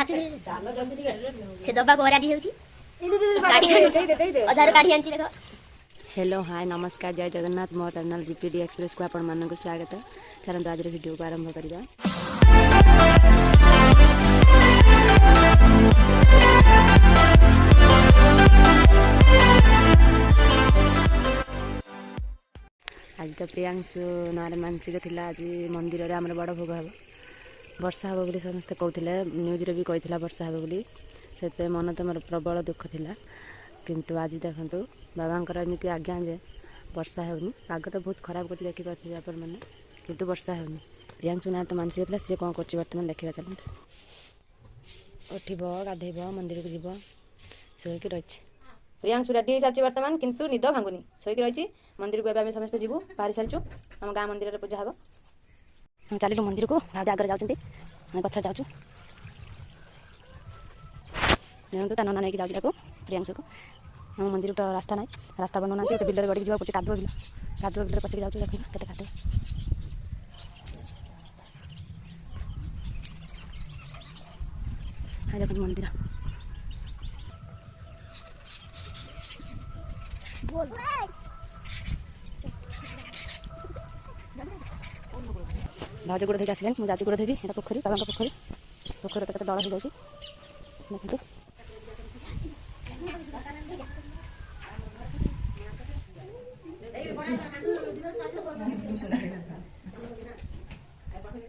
से दबा को रेडी होची अधार काढी आंची देखो। हेलो हाय नमस्कार जय जगन्नाथ मो टर्मिनल जीपीडी एक्सप्रेस को आपण मानक स्वागत। चलते आज वीडियो को आरंभ करिया। आज तो प्रियांशु नारे मानसिक थिला आज मंदिर रे हमर बड़ भोग हम वर्षा हम बोली समस्त कहते न्यूज रे भी कही वर्षा हम बोली से मन तो मोर प्रबल दुख थिला किंतु आज देखंतु बाबांकर एमती आज्ञा जे वर्षा होनी पाग तो बहुत खराब कर देखी पारे आप मैंने किंतु वर्षा होनी प्रियांशु ना तो मानसिक था सी कौन कर बर्तमान देखा चलते उठब गाधेब मंदिर को जीव शोक रही प्रियांशु रेडी हो सारी बर्तमान किंतु निद भांगुनी शोक रही मंदिर को एवं समस्त जीवु बाहरी सारीचु आम गाँ मंदिर में पूजा हम हम चलू मंदिर को आगे जाऊँ पथर जाऊँ देखो ता नना नहीं जाऊँ प्रियांशु को हम मंदिर तो रास्ता ना रास्ता बनना बिल गड़ी जा पड़े कादुआ बिल पशिक जाऊँ देख के कादुआ देख मंदिर भाज गोड़ धोई आसिले मुझे आज गोड़ धोबी यहाँ पोखरी बाबा पोखरी पोखर तो दल हो जाए देखते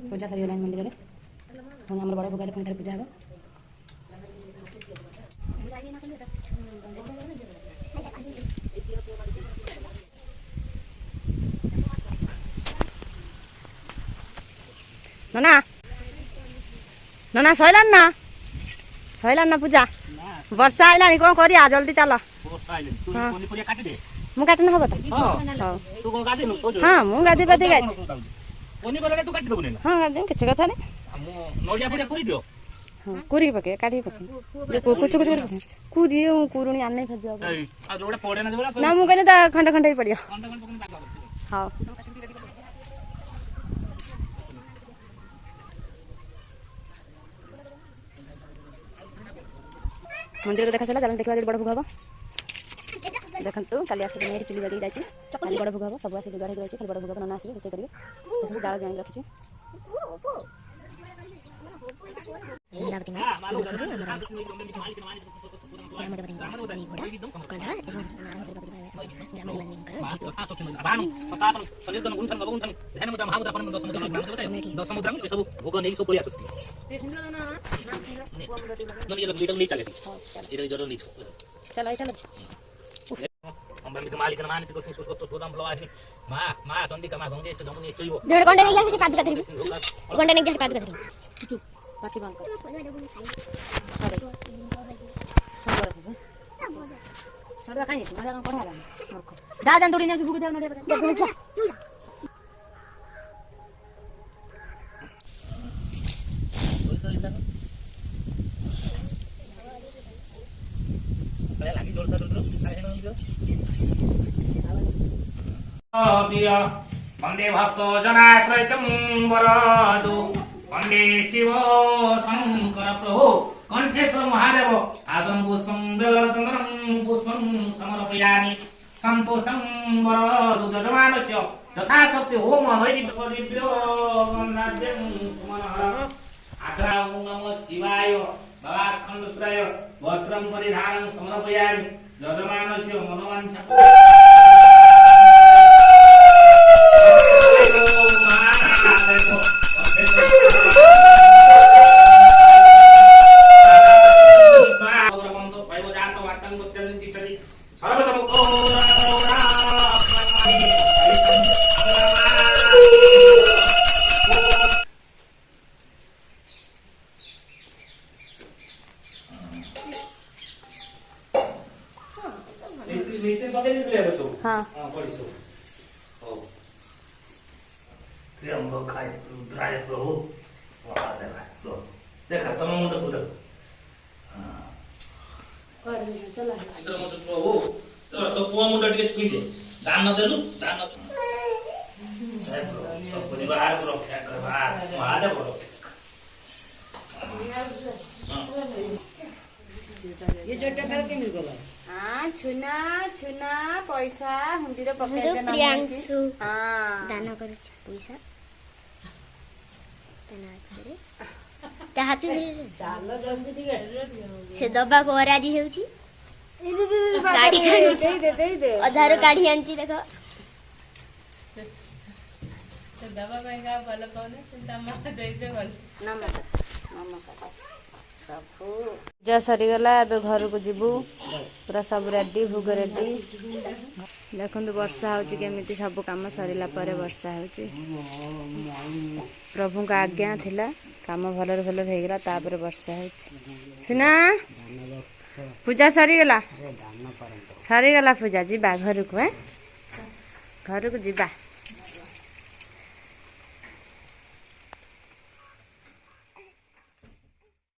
पूजा सरीगला मंदिर में पुणी आम बड़ भोगार पुणी पूजा हम नना नना सैलान ना पूजा वर्षा आइला कौन करिया जल्दी चल मु काटन हम तो हाँ मुझे गाधी पाधी गाई हाँ गाधी किसी कथा नहीं कुरी पके काटी पके कुछ कुरी कुरुणी आने ना मुझे कहने खंड खंड ही पड़ियो हाँ मंदिर को देखा चला चल देखा बड़ भोग हम देखु काली आस चुली लगे जाए खाली बड़ भोग हम सब आस जुगार रही खाली बड़ भोग नना आस रोसे करेंगे जाल जान रखी चलो चलो मालिक मान तो गोदाम फ्लो आही मा मा तंदी कमा गंगे से दमनी सोइबो जेड गंडे नहीं जासी पाद कथरी गंडे नहीं जासी पाद कथरी चुप पाटी बांग कर सडवा काई नडा कोन होला दादा तोडी ने सुबुक देव नडे देखो जा वंदे भक्त जनाश्रयतम वरदो वंदे शिव शंकर प्रभु कंठेश्वर महादेव आसन पुष्पं बेलचंद्रं पुष्पं समर्पयामि संतोषं वरदो यजमानस्य यथाशक्ति होम वैदिकदिव्यो गन्धाद्यं सुमनः आग्रां नमः शिवाय भवाखण्डसुराय वस्त्रं परिधानं समर्पयामि यजमानस्य मनोवाञ्छा हाँ त्र्यंबकाय रुद्राय प्रभु महादेवाय प्रभु देखा तुम मुंड को देख चला इधर मत प्रभु तो पुआ मुंड टिके छुई दे दान देलु दान परिवार को रक्षा करवा महादेव को रक्षा हाँ छुना छुना पैसा हुंडी रे पकाई तो दे प्रियांशु हाँ दान करुछि पैसा दान आछरे ता हाथ से दबा को राजी हेउछि गाड़ी दे दे अधार गाड़ी आंची देखो पूजा सरीगला ए घर को जीवु पूरा सब रेडी भोग रेडी देखु वर्षा होमिति सब कम सरला वर्षा हो प्रभु का आज्ञा थिला काम भलर भलर हो गला तापर वर्षा हो सुना पूजा सरीगला सरीगला पूजा जीवा घर को घर को जीवा